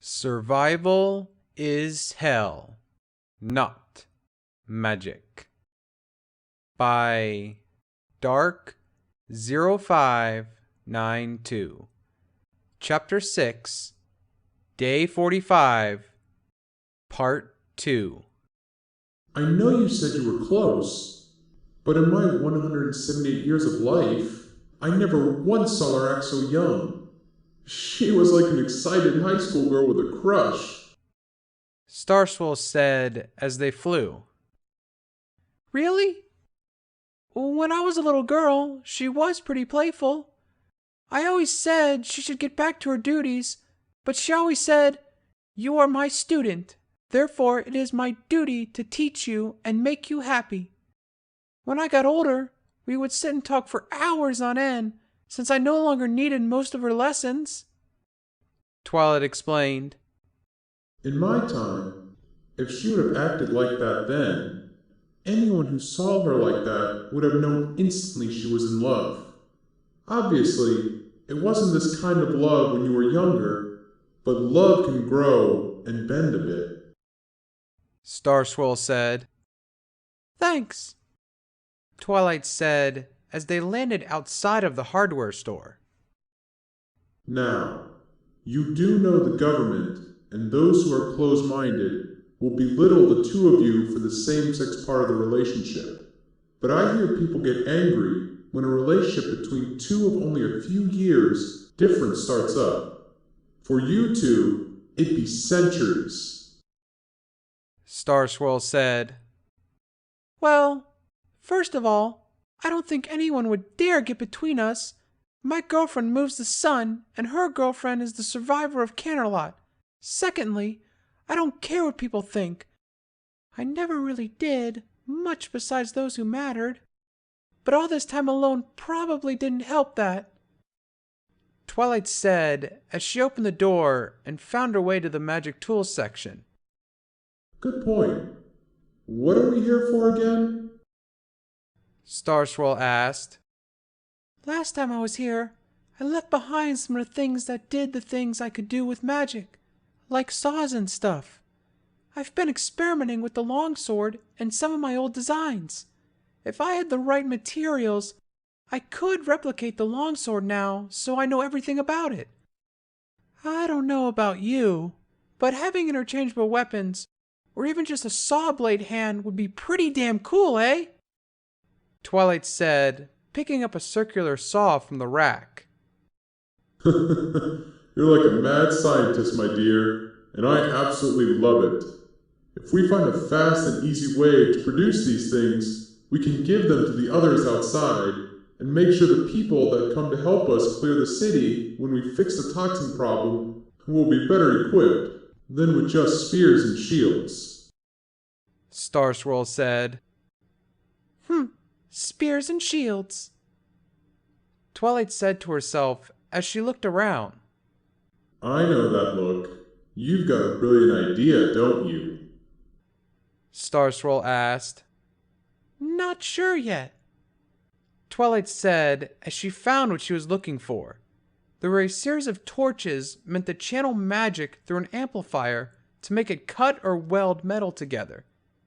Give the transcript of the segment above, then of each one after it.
Survival is hell, not magic. By Dark0592. Chapter 6, Day 45, Part 2. I know you said you were close, but in my 178 years of life, I never once saw her act so young. She was like an excited high school girl with a crush. Starswell said as they flew. Really? When I was a little girl, she was pretty playful. I always said she should get back to her duties, but she always said, "You are my student, therefore it is my duty to teach you and make you happy." When I got older, we would sit and talk for hours on end, since I no longer needed most of her lessons. Twilight explained. In my time, if she would have acted like that then, anyone who saw her like that would have known instantly she was in love. Obviously, it wasn't this kind of love when you were younger, but love can grow and bend a bit. Starswell said. Thanks, Twilight said as they landed outside of the hardware store. Now, you do know the government and those who are close-minded will belittle the two of you for the same-sex part of the relationship. But I hear people get angry when a relationship between two of only a few years difference starts up. For you two, it'd be centuries. Starswell said. Well, first of all, I don't think anyone would dare get between us. My girlfriend moves the sun, and her girlfriend is the survivor of Canterlot. Secondly, I don't care what people think. I never really did, much besides those who mattered. But all this time alone probably didn't help that. Twilight said as she opened the door and found her way to the magic tools section. Good point. What are we here for again? Starswell asked. Last time I was here, I left behind some of the things that did the things I could do with magic, like saws and stuff. I've been experimenting with the longsword and some of my old designs. If I had the right materials, I could replicate the longsword now, so I know everything about it. I don't know about you, but having interchangeable weapons, or even just a saw blade hand, would be pretty damn cool, eh? Twilight said, picking up a circular saw from the rack. You're like a mad scientist, my dear, and I absolutely love it. If we find a fast and easy way to produce these things, we can give them to the others outside and make sure the people that come to help us clear the city when we fix the toxin problem will be better equipped than with just spears and shields. Starswirl said. Spears and shields, Twilight said to herself as she looked around. I know that look. You've got a brilliant idea, don't you? Starswirl asked. Not sure yet, Twilight said as she found what she was looking for. There were a series of torches meant to channel magic through an amplifier to make it cut or weld metal together.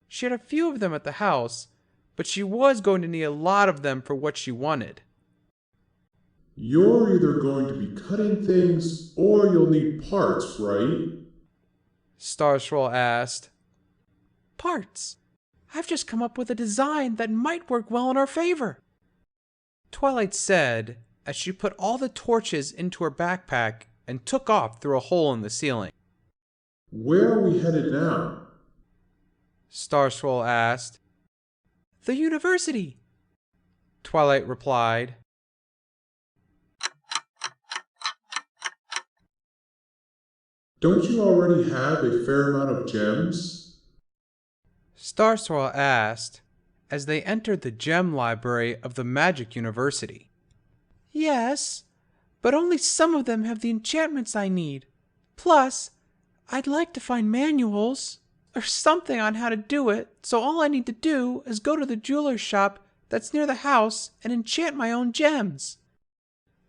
She had a few of them at the house, but she was going to need a lot of them for what she wanted. You're either going to be cutting things or you'll need parts, right? Starswirl asked. Parts. I've just come up with a design that might work well in our favor, Twilight said as she put all the torches into her backpack and took off through a hole in the ceiling. Where are we headed now? Starswirl asked. The university, Twilight replied. Don't you already have a fair amount of gems? Starswirl asked as they entered the gem library of the Magic University. Yes, but only some of them have the enchantments I need. Plus, I'd like to find manuals or something on how to do it, so all I need to do is go to the jeweler's shop that's near the house and enchant my own gems,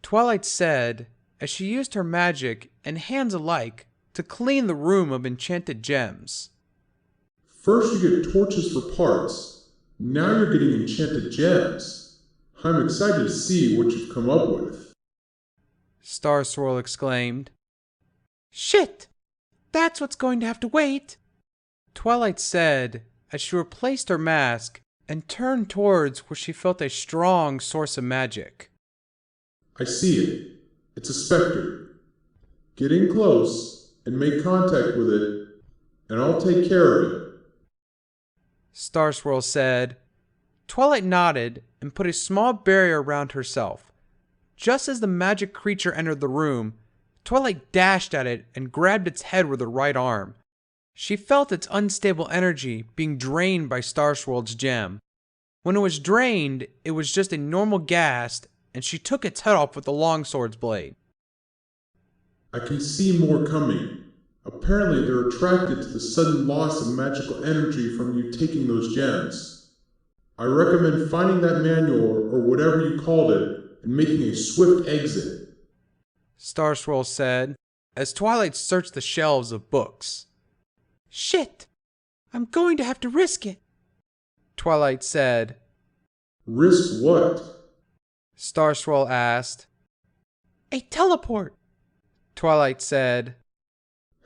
Twilight said as she used her magic and hands alike to clean the room of enchanted gems. First you get torches for parts. Now you're getting enchanted gems. I'm excited to see what you've come up with. Star Swirl exclaimed. Shit! That's what's going to have to wait, Twilight said as she replaced her mask and turned towards where she felt a strong source of magic. I see it. It's a specter. Get in close and make contact with it, and I'll take care of it. Star Swirl said. Twilight nodded and put a small barrier around herself. Just as the magic creature entered the room, Twilight dashed at it and grabbed its head with her right arm. She felt its unstable energy being drained by Star Swirl's gem. When it was drained, it was just a normal gas, and she took its head off with the longsword's blade. I can see more coming. Apparently they're attracted to the sudden loss of magical energy from you taking those gems. I recommend finding that manual or whatever you called it and making a swift exit, Star Swirl said as Twilight searched the shelves of books. Shit! I'm going to have to risk it, Twilight said. Risk what? Star Swirl asked. A teleport, Twilight said.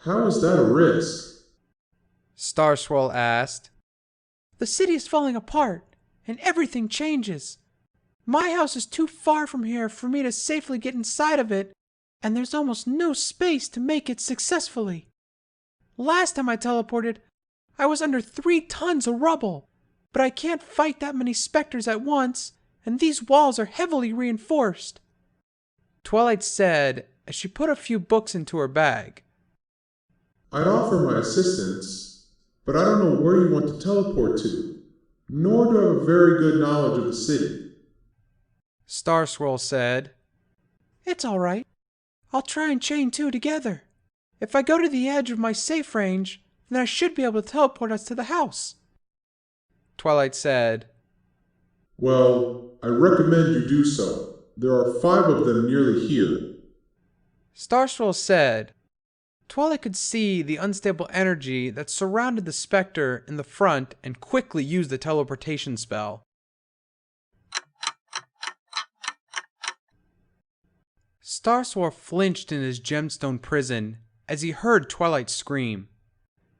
How is that a risk? Star Swirl asked. The city is falling apart, and everything changes. My house is too far from here for me to safely get inside of it, and there's almost no space to make it successfully. Last time I teleported, I was under 3 tons of rubble, but I can't fight that many specters at once, and these walls are heavily reinforced, Twilight said as she put a few books into her bag. I'd offer my assistance, but I don't know where you want to teleport to, nor do I have a very good knowledge of the city, Star Swirl said. It's all right. I'll try and chain 2 together. If I go to the edge of my safe range, then I should be able to teleport us to the house, Twilight said. Well, I recommend you do so. There are 5 of them nearly here, Star Swirl said. Twilight could see the unstable energy that surrounded the specter in the front and quickly used the teleportation spell. Star Swirl flinched in his gemstone prison as he heard Twilight scream.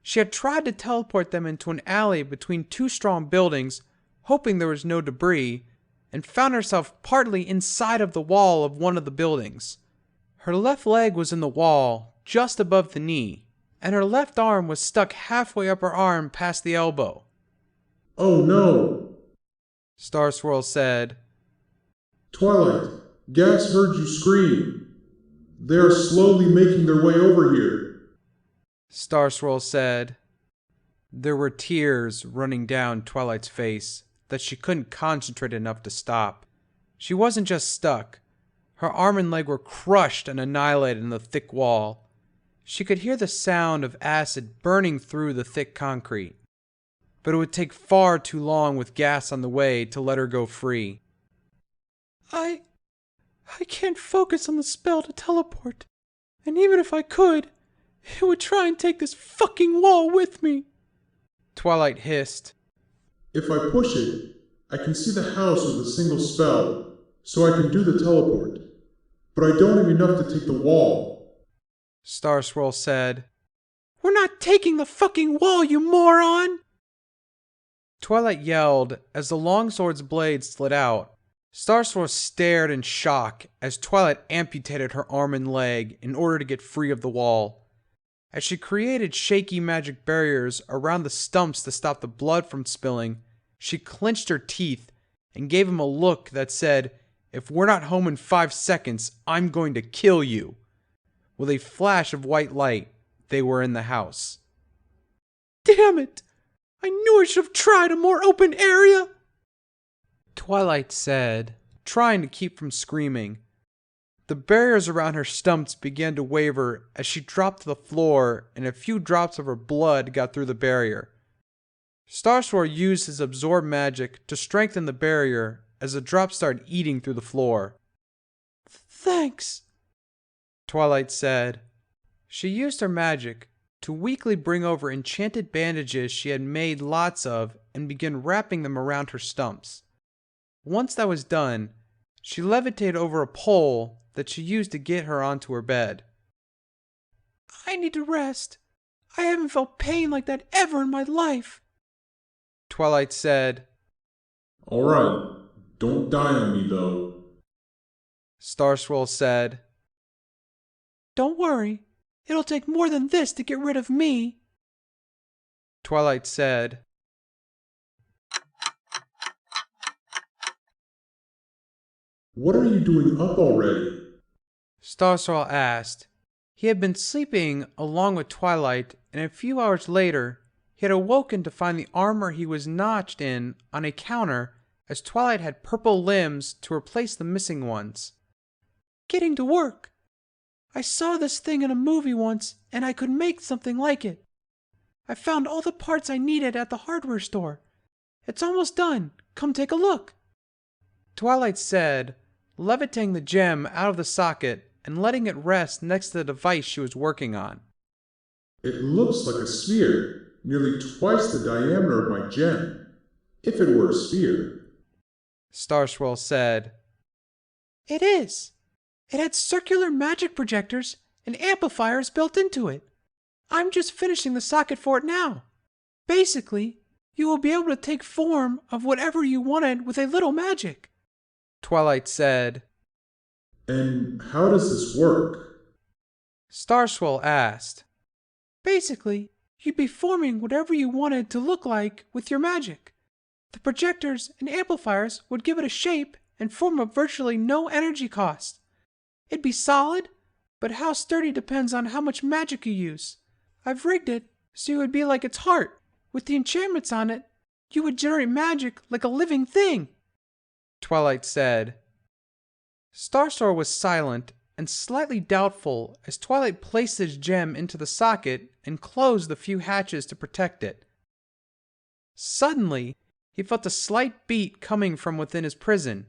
She had tried to teleport them into an alley between 2 strong buildings, hoping there was no debris, and found herself partly inside of the wall of one of the buildings. Her left leg was in the wall, just above the knee, and her left arm was stuck halfway up her arm past the elbow. Oh no, Star Swirl said. Twilight, Gas heard you scream. They are slowly making their way over here, Star Swirl said. There were tears running down Twilight's face that she couldn't concentrate enough to stop. She wasn't just stuck. Her arm and leg were crushed and annihilated in the thick wall. She could hear the sound of acid burning through the thick concrete. But it would take far too long with gas on the way to let her go free. I can't focus on the spell to teleport. And even if I could, it would try and take this fucking wall with me, Twilight hissed. If I push it, I can see the house with a single spell, so I can do the teleport. But I don't have enough to take the wall, Star Swirl said. We're not taking the fucking wall, you moron! Twilight yelled as the longsword's blade slid out. Star Swirl stared in shock as Twilight amputated her arm and leg in order to get free of the wall. As she created shaky magic barriers around the stumps to stop the blood from spilling, she clenched her teeth and gave him a look that said, "If we're not home in 5 seconds, I'm going to kill you." With a flash of white light, they were in the house. Damn it! I knew I should have tried a more open area! Twilight said, trying to keep from screaming. The barriers around her stumps began to waver as she dropped to the floor and a few drops of her blood got through the barrier. Star Swirl used his absorb magic to strengthen the barrier as the drops started eating through the floor. Thanks, Twilight said. She used her magic to weakly bring over enchanted bandages she had made lots of and began wrapping them around her stumps. Once that was done, she levitated over a pole that she used to get her onto her bed. I need to rest. I haven't felt pain like that ever in my life, Twilight said. Alright, don't die on me though. Star Swirl said. Don't worry, it'll take more than this to get rid of me, Twilight said. What are you doing up already? Star Swirl asked. He had been sleeping along with Twilight, and a few hours later, he had awoken to find the armor he was notched in on a counter, as Twilight had purple limbs to replace the missing ones. Getting to work. I saw this thing in a movie once, and I could make something like it. I found all the parts I needed at the hardware store. It's almost done. Come take a look, Twilight said, levitating the gem out of the socket and letting it rest next to the device she was working on. It looks like a sphere, nearly twice the diameter of my gem, if it were a sphere. Star Swirl said. It is. It had circular magic projectors and amplifiers built into it. I'm just finishing the socket for it now. Basically, you will be able to take form of whatever you wanted with a little magic, Twilight said. And how does this work? Star Swirl asked. Basically, you'd be forming whatever you wanted to look like with your magic. The projectors and amplifiers would give it a shape and form of virtually no energy cost. It'd be solid, but how sturdy depends on how much magic you use. I've rigged it so it would be like its heart. With the enchantments on it, you would generate magic like a living thing, Twilight said. Star Swirl was silent and slightly doubtful as Twilight placed his gem into the socket and closed the few hatches to protect it. Suddenly, he felt a slight beat coming from within his prison.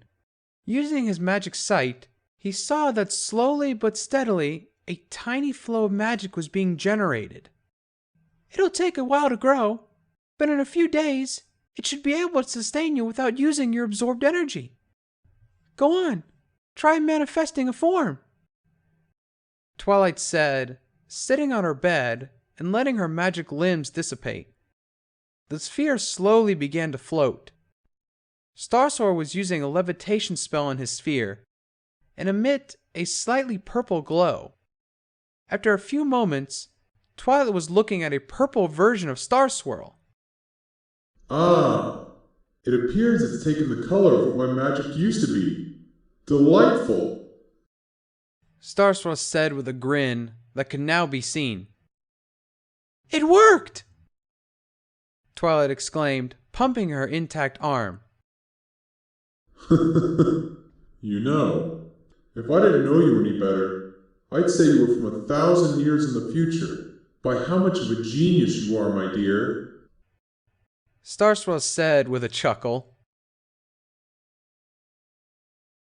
Using his magic sight, he saw that slowly but steadily a tiny flow of magic was being generated. It'll take a while to grow, but in a few days, it should be able to sustain you without using your absorbed energy. Go on, try manifesting a form, Twilight said, sitting on her bed and letting her magic limbs dissipate. The sphere slowly began to float. Star Swirl was using a levitation spell on his sphere and emit a slightly purple glow. After a few moments, Twilight was looking at a purple version of Star Swirl. Ah, it appears it's taken the color of what my magic used to be. Delightful! Star Swirl said with a grin that could now be seen. It worked! Twilight exclaimed, pumping her intact arm. You know, if I didn't know you any better, I'd say you were from 1,000 years in the future. By how much of a genius you are, my dear. Star Swirl said with a chuckle.